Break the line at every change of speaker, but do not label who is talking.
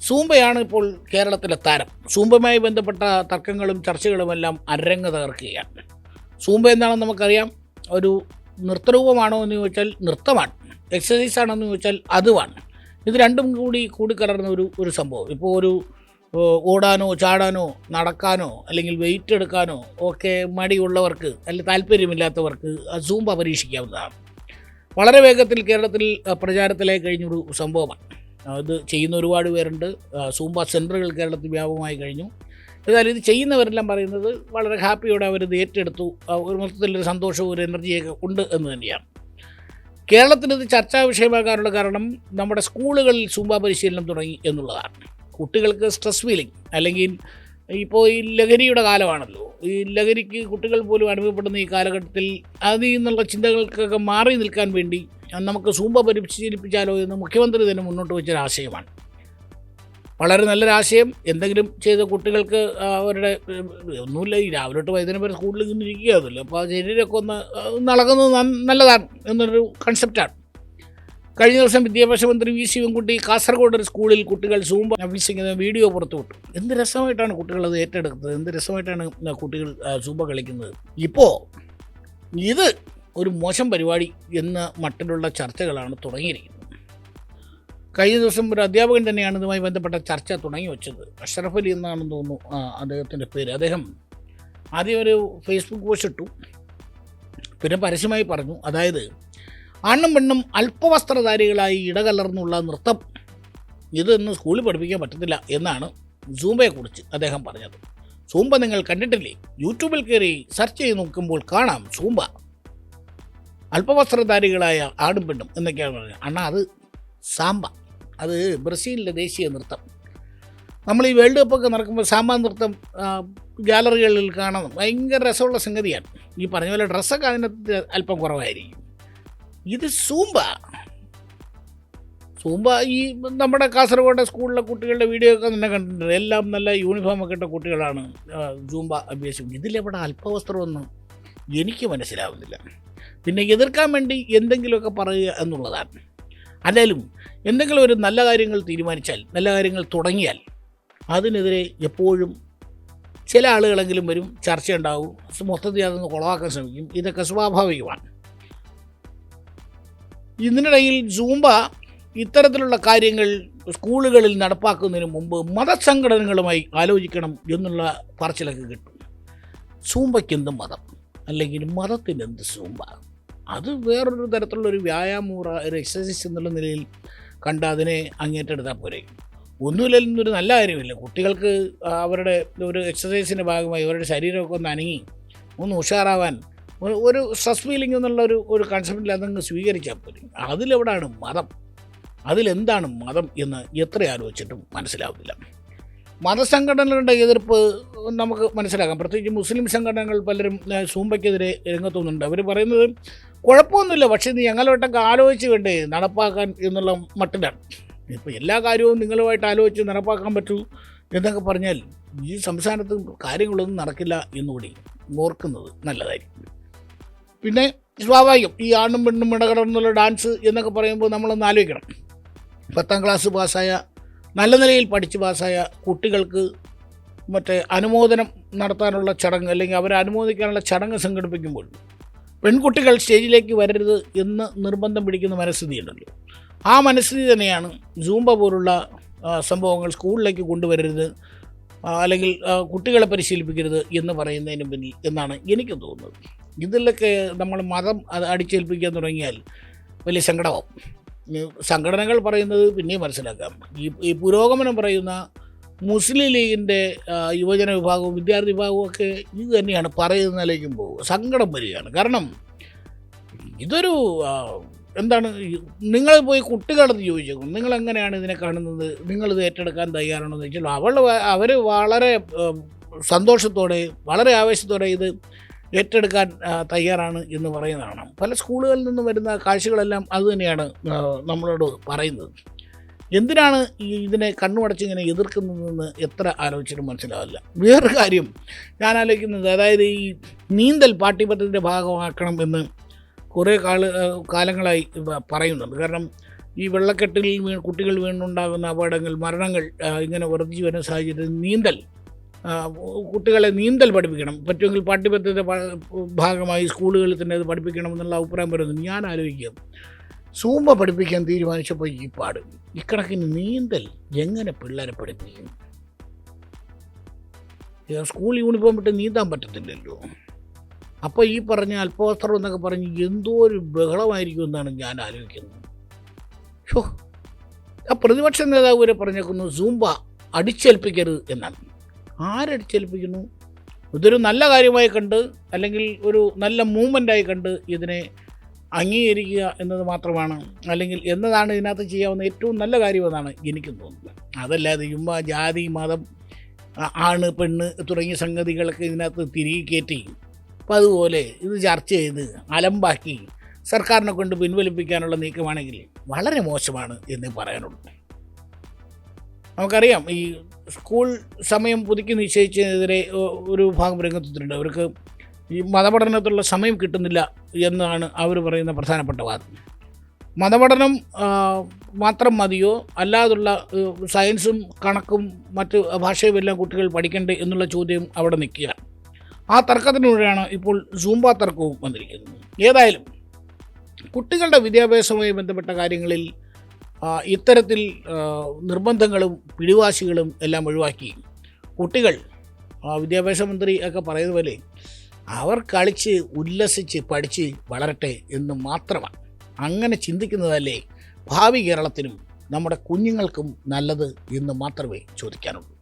സൂംബയാണ് ഇപ്പോൾ കേരളത്തിലെ താരം. സൂംബയുമായി ബന്ധപ്പെട്ട തർക്കങ്ങളും ചർച്ചകളുമെല്ലാം അരങ്ങ് തകർക്കുകയാണ്. സൂംബ എന്താണെന്ന് നമുക്കറിയാം. ഒരു നൃത്തരൂപമാണോ എന്ന് ചോദിച്ചാൽ നൃത്തമാണ്. എക്സസൈസ് ആണോ എന്ന് ചോദിച്ചാൽ അതുമാണ്. ഇത് രണ്ടും കൂടിക്കലർന്ന ഒരു സംഭവം. ഇപ്പോൾ ഒരു ഓടാനോ ചാടാനോ നടക്കാനോ അല്ലെങ്കിൽ വെയിറ്റ് എടുക്കാനോ ഒക്കെ മടിയുള്ളവർക്ക് അല്ലെങ്കിൽ താല്പര്യമില്ലാത്തവർക്ക് സൂംബ പരീക്ഷിക്കാവുന്നതാണ്. വളരെ വേഗത്തിൽ കേരളത്തിൽ പ്രചാരത്തിലായി കഴിഞ്ഞൊരു സംഭവമാണ്. ഇത് ചെയ്യുന്ന ഒരുപാട് പേരുണ്ട്. സൂംബ സെൻറ്ററുകൾ കേരളത്തിൽ വ്യാപകമായി കഴിഞ്ഞു. എന്നാൽ ഇത് ചെയ്യുന്നവരെല്ലാം പറയുന്നത് വളരെ ഹാപ്പിയോടെ അവരിത് ഏറ്റെടുത്തു. ഒരു മൊത്തത്തിലൊരു സന്തോഷവും ഒരു എനർജിയൊക്കെ ഉണ്ട് എന്ന് തന്നെയാണ്. കേരളത്തിൽ ഇത് ചർച്ചാ വിഷയമാകാനുള്ള കാരണം നമ്മുടെ സ്കൂളുകളിൽ സൂംബ പരിശീലനം തുടങ്ങി എന്നുള്ളതാണ്. കുട്ടികൾക്ക് സ്ട്രെസ് ഫീലിംഗ് അല്ലെങ്കിൽ ഇപ്പോൾ ഈ ലഹരിയുടെ കാലമാണല്ലോ. ഈ ലഹരിക്ക് കുട്ടികൾ പോലും അനുഭവപ്പെടുന്ന ഈ കാലഘട്ടത്തിൽ അതിൽ നിന്നുള്ള ചിന്തകൾക്കൊക്കെ മാറി നിൽക്കാൻ വേണ്ടി നമുക്ക് സൂംബ പരിശീലിപ്പിച്ചാലോ എന്ന് മുഖ്യമന്ത്രി തന്നെ മുന്നോട്ട് വെച്ചൊരാശയമാണ്. വളരെ നല്ലൊരാശയം. എന്തെങ്കിലും ചെയ്ത കുട്ടികൾക്ക് അവരുടെ ഒന്നുമില്ല, ഈ രാവിലെ തൊട്ട് വൈകുന്നേരം വരെ സ്കൂളിൽ ഇരിക്കുകയാണല്ലോ. അപ്പോൾ ആ ശരീരമൊക്കെ ഒന്ന് നടക്കുന്നത് നല്ലതാണ് എന്നൊരു കൺസെപ്റ്റാണ്. കഴിഞ്ഞ ദിവസം വിദ്യാഭ്യാസ മന്ത്രി വി ശിവൻകുട്ടി കാസർഗോഡ് ഒരു സ്കൂളിൽ കുട്ടികൾ സൂംബ അഭ്യസിക്കുന്ന വീഡിയോ പുറത്തുവിട്ടു. എന്ത് രസമായിട്ടാണ് കുട്ടികൾ അത് ഏറ്റെടുത്തത്, എന്ത് രസമായിട്ടാണ് കുട്ടികൾ സൂംബ കളിക്കുന്നത്. ഇപ്പോൾ ഇത് ഒരു മോശം പരിപാടി എന്ന മട്ടിലുള്ള ചർച്ചകളാണ് തുടങ്ങിയിരിക്കുന്നത്. കഴിഞ്ഞ ദിവസം ഒരു അധ്യാപകൻ തന്നെയാണ് ഇതുമായി ബന്ധപ്പെട്ട ചർച്ച തുടങ്ങി വെച്ചത്. അഷ്റഫ് അലി എന്നാണെന്ന് തോന്നുന്നു അദ്ദേഹത്തിൻ്റെ പേര്. അദ്ദേഹം ആദ്യം ഒരു ഫേസ്ബുക്ക് പോസ്റ്റ് ഇട്ടു, പിന്നെ പരസ്യമായി പറഞ്ഞു, അതായത് ആണ്ണും പെണ്ണും അല്പവസ്ത്രധാരികളായി ഇടകലർന്നുള്ള നൃത്തം ഇതൊന്നും സ്കൂളിൽ പഠിപ്പിക്കാൻ പറ്റത്തില്ല എന്നാണ് സൂംബയെക്കുറിച്ച് അദ്ദേഹം പറഞ്ഞത്. സൂംബ നിങ്ങൾ കണ്ടിട്ടില്ലേ? യൂട്യൂബിൽ കയറി സെർച്ച് ചെയ്ത് നോക്കുമ്പോൾ കാണാം സൂംബ. അല്പവസ്ത്രധാരികളായ ആണും പെണ്ണും എന്നൊക്കെയാണ് പറഞ്ഞത്. അണ്ണാ, അത് സാമ്പ. അത് ബ്രസീലിലെ ദേശീയ നൃത്തം. നമ്മൾ ഈ വേൾഡ് കപ്പൊക്കെ നടക്കുമ്പോൾ സാമ്പ നൃത്തം ഗാലറികളിൽ കാണാൻ ഭയങ്കര രസമുള്ള സംഗതിയാണ്. ഈ പറഞ്ഞ പോലെ ഡ്രസ്സൊക്കെ അതിനകത്ത് അല്പം കുറവായിരിക്കും. ഇത് സൂംബ ഈ നമ്മുടെ കാസർഗോഡ് സ്കൂളിലെ കുട്ടികളുടെ വീഡിയോ ഒക്കെ തന്നെ കണ്ടിട്ടുണ്ട്. എല്ലാം നല്ല യൂണിഫോമൊക്കെ ഇട്ട കുട്ടികളാണ് സൂംബ അഭ്യസിക്കുന്നത്. ഇതിലെവിടെ അല്പവസ്ത്രമൊന്നും എനിക്ക് മനസ്സിലാവുന്നില്ല. പിന്നെ എതിർക്കാൻ വേണ്ടി എന്തെങ്കിലുമൊക്കെ പറയുക എന്നുള്ളതാണ്. അല്ലെങ്കിലും എന്തെങ്കിലും ഒരു നല്ല കാര്യങ്ങൾ തീരുമാനിച്ചാൽ, നല്ല കാര്യങ്ങൾ തുടങ്ങിയാൽ അതിനെതിരെ എപ്പോഴും ചില ആളുകളെങ്കിലും വരും, ചർച്ചയുണ്ടാവും, മൊത്തത്തിൽ അതൊന്ന് കുളവാക്കാൻ ശ്രമിക്കും. ഇതൊക്കെ സ്വാഭാവികമാണ്. ഇതിനിടയിൽ സൂംബ ഇത്തരത്തിലുള്ള കാര്യങ്ങൾ സ്കൂളുകളിൽ നടപ്പാക്കുന്നതിന് മുമ്പ് മതസംഘടനകളുമായി ആലോചിക്കണം എന്നുള്ള പറച്ചിലൊക്കെ കിട്ടും. സൂംബയ്ക്ക് എന്ത് മതം, അല്ലെങ്കിൽ മതത്തിന് എന്ത് സൂംബ? അത് വേറൊരു തരത്തിലുള്ളൊരു വ്യായാമം, ഒരു എക്സസൈസ് എന്നുള്ള നിലയിൽ കണ്ട് അതിനെ അങ്ങേറ്റെടുത്താൽ പോരെ. ഒന്നുമില്ലെന്നൊരു നല്ല കാര്യമില്ല. കുട്ടികൾക്ക് അവരുടെ ഒരു എക്സസൈസിൻ്റെ ഭാഗമായി അവരുടെ ശരീരമൊക്കെ ഒന്ന് അനങ്ങി ഒന്ന് ഉഷാറാവാൻ ഒരു സ്ട്രെസ് ഫീലിംഗ് എന്നുള്ള ഒരു കൺസെപ്റ്റിൽ അതങ്ങ് സ്വീകരിച്ചാൽ പോലും അതിലെവിടാണ് മതം, അതിലെന്താണ് മതം എന്ന് എത്ര ആലോചിച്ചിട്ടും മനസ്സിലാവില്ല. മതസംഘടനകളുടെ എതിർപ്പ് നമുക്ക് മനസ്സിലാക്കാം. പ്രത്യേകിച്ച് മുസ്ലിം സംഘടനകൾ പലരും സൂംബയ്ക്കെതിരെ രംഗത്തുന്നുണ്ട്. അവർ പറയുന്നത് കുഴപ്പമൊന്നുമില്ല, പക്ഷേ ഇത് ഞങ്ങളുമായിട്ടൊക്കെ ആലോചിച്ച് വേണ്ടേ നടപ്പാക്കാൻ എന്നുള്ള മട്ടിലാണ്. ഇപ്പോൾ എല്ലാ കാര്യവും നിങ്ങളുമായിട്ട് ആലോചിച്ച് നടപ്പാക്കാൻ പറ്റൂ എന്നൊക്കെ പറഞ്ഞാൽ ഈ സംസ്ഥാനത്ത് കാര്യങ്ങളൊന്നും നടക്കില്ല എന്നുകൂടി ഓർക്കുന്നത് നല്ലതായിരിക്കും. പിന്നെ സ്വാഭാവികം ഈ ആണും പെണ്ണും ഇടകലർന്നുള്ള ഡാൻസ് എന്നൊക്കെ പറയുമ്പോൾ നമ്മളൊന്ന് ആലോചിക്കണം. 10ാം ക്ലാസ് പാസ്സായ, നല്ല നിലയിൽ പഠിച്ച് പാസ്സായ കുട്ടികൾക്ക് മറ്റേ അനുമോദനം നടത്താനുള്ള ചടങ്ങ് അല്ലെങ്കിൽ അവരെ അനുമോദിക്കാനുള്ള ചടങ്ങ് സംഘടിപ്പിക്കുമ്പോൾ പെൺകുട്ടികൾ സ്റ്റേജിലേക്ക് വരരുത് എന്ന് നിർബന്ധം പിടിക്കുന്ന മനസ്ഥിതിയുണ്ടല്ലോ. ആ മനസ്ഥിതി തന്നെയാണ് സൂംബ പോലുള്ള സംഭവങ്ങൾ സ്കൂളിലേക്ക് കൊണ്ടുവരരുത് അല്ലെങ്കിൽ കുട്ടികളെ പരിശീലിപ്പിക്കരുത് എന്ന് പറയുന്നതിന് പിന്നിൽ എന്നാണ് എനിക്ക് തോന്നുന്നത്. ഇതിലൊക്കെ നമ്മൾ മതം അടിച്ചേൽപ്പിക്കാൻ തുടങ്ങിയാൽ വലിയ സങ്കടമാവും. സംഘടനകൾ പറയുന്നത് പിന്നെയും മനസ്സിലാക്കാം. ഈ പുരോഗമനം പറയുന്ന മുസ്ലിം ലീഗിൻ്റെ യുവജന വിഭാഗവും വിദ്യാർത്ഥി വിഭാഗവും ഒക്കെ ഇത് തന്നെയാണ് പറയുന്നതിലേക്കുമ്പോൾ സങ്കടം വരികയാണ്. കാരണം ഇതൊരു എന്താണ്, നിങ്ങൾ പോയി കുട്ടികളടുത്ത് ചോദിച്ചേക്കും, നിങ്ങളെങ്ങനെയാണ് ഇതിനെ കാണുന്നത്, നിങ്ങളിത് ഏറ്റെടുക്കാൻ തയ്യാറാണോ എന്ന് വെച്ചാൽ അവർ വളരെ സന്തോഷത്തോടെ വളരെ ആവേശത്തോടെ ഇത് ഏറ്റെടുക്കാൻ തയ്യാറാണ് എന്ന് പറയുന്നതാണ്. പല സ്കൂളുകളിൽ നിന്ന് വരുന്ന കാഴ്ചകളെല്ലാം അതുതന്നെയാണ് നമ്മളോട് പറയുന്നത്. എന്തിനാണ് ഇതിനെ കണ്ണുമടച്ച് ഇങ്ങനെ എതിർക്കുന്നതെന്ന് എത്ര ആലോചിച്ചിട്ടും മനസ്സിലാവില്ല. വേറൊരു കാര്യം ഞാൻ ആലോചിക്കുന്നത്, അതായത് ഈ നീന്തൽ പാഠ്യപദ്ധതിയുടെ ഭാഗമാക്കണം എന്ന് കുറേ കാലങ്ങളായി പറയുന്നുണ്ട്. കാരണം ഈ വെള്ളക്കെട്ടിൽ കുട്ടികൾ വീണുണ്ടാകുന്ന അപകടങ്ങൾ, മരണങ്ങൾ ഇങ്ങനെ വർദ്ധിച്ചു വരുന്ന സാഹചര്യത്തിൽ കുട്ടികളെ നീന്തൽ പഠിപ്പിക്കണം, പറ്റുമെങ്കിൽ പാഠ്യപദ്ധതിയുടെ ഭാഗമായി സ്കൂളുകളിൽ തന്നെ അത് പഠിപ്പിക്കണമെന്നുള്ള അഭിപ്രായം വരുന്നു. ഞാൻ ആലോചിക്കുക, സൂംബ പഠിപ്പിക്കാൻ തീരുമാനിച്ചപ്പോൾ ഈ പാട്, ഇക്കണക്കിന് നീന്തൽ എങ്ങനെ പിള്ളേരെ പഠിപ്പിക്കും? സ്കൂൾ യൂണിഫോം ഇട്ട് നീന്താൻ പറ്റത്തില്ലല്ലോ. അപ്പോൾ ഈ പറഞ്ഞ അല്പവസ്ത്രം എന്നൊക്കെ പറഞ്ഞ് എന്തോ ഒരു ബഹളമായിരിക്കും എന്നാണ് ഞാൻ ആലോചിക്കുന്നത്. ആ പ്രതിപക്ഷ നേതാവ് വരെ പറഞ്ഞേക്കുന്നു സൂംബ അടിച്ചേൽപ്പിക്കരുത് എന്നാണ്. ആരടിച്ചേൽപ്പിക്കുന്നു? ഇതൊരു നല്ല കാര്യമായി കണ്ട്, അല്ലെങ്കിൽ ഒരു നല്ല മൂവ്മെൻ്റായി കണ്ട് ഇതിനെ അംഗീകരിക്കുക എന്നത് മാത്രമാണ്, അല്ലെങ്കിൽ എന്നതാണ് ഇതിനകത്ത് ചെയ്യാവുന്ന ഏറ്റവും നല്ല കാര്യമെന്നാണ് എനിക്ക് തോന്നുന്നത്. അതല്ലാതെ ചുമ്മാ ജാതി, മതം, ആണ്, പെണ്ണ് തുടങ്ങിയ സംഗതികളൊക്കെ ഇതിനകത്ത് തിരികെ കയറ്റി അപ്പം അതുപോലെ ഇത് ചർച്ച ചെയ്ത് അലമ്പാക്കി സർക്കാരിനെ കൊണ്ട് പിൻവലിപ്പിക്കാനുള്ള നീക്കമാണെങ്കിൽ വളരെ മോശമാണ് എന്ന് പറയാനുള്ളൂ. നമുക്കറിയാം, ഈ സ്കൂൾ സമയം പുതുക്കി നിശ്ചയിച്ചതിനെതിരെ ഒരു ഭാഗം രംഗത്തുണ്ട്. അവർക്ക് ഈ മതപഠനത്തിലുള്ള സമയം കിട്ടുന്നില്ല എന്നാണ് അവർ പറയുന്ന പ്രധാനപ്പെട്ട വാദം. മതപഠനം മാത്രം മതിയോ, അല്ലാതുള്ള സയൻസും കണക്കും മറ്റ് ഭാഷയും എല്ലാം കുട്ടികൾ പഠിക്കണ്ടേ എന്നുള്ള ചോദ്യം അവിടെ നിൽക്കുകയാണ്. ആ തർക്കത്തിലൂടെയാണ് ഇപ്പോൾ സൂംബ തർക്കവും വന്നിരിക്കുന്നത്. ഏതായാലും കുട്ടികളുടെ വിദ്യാഭ്യാസവുമായി ബന്ധപ്പെട്ട കാര്യങ്ങളിൽ ഇത്തരത്തിൽ നിർബന്ധങ്ങളും പിടിവാശികളും എല്ലാം ഒഴിവാക്കി കുട്ടികൾ, വിദ്യാഭ്യാസ മന്ത്രി ഒക്കെ പറയുന്ന പോലെ, അവർ കളിച്ച് ഉല്ലസിച്ച് പഠിച്ച് വളരട്ടെ എന്ന് മാത്രമാണ്. അങ്ങനെ ചിന്തിക്കുന്നതല്ലേ ഭാവി കേരളത്തിനും നമ്മുടെ കുഞ്ഞുങ്ങൾക്കും നല്ലത് എന്ന് മാത്രമേ ചോദിക്കാനുള്ളൂ.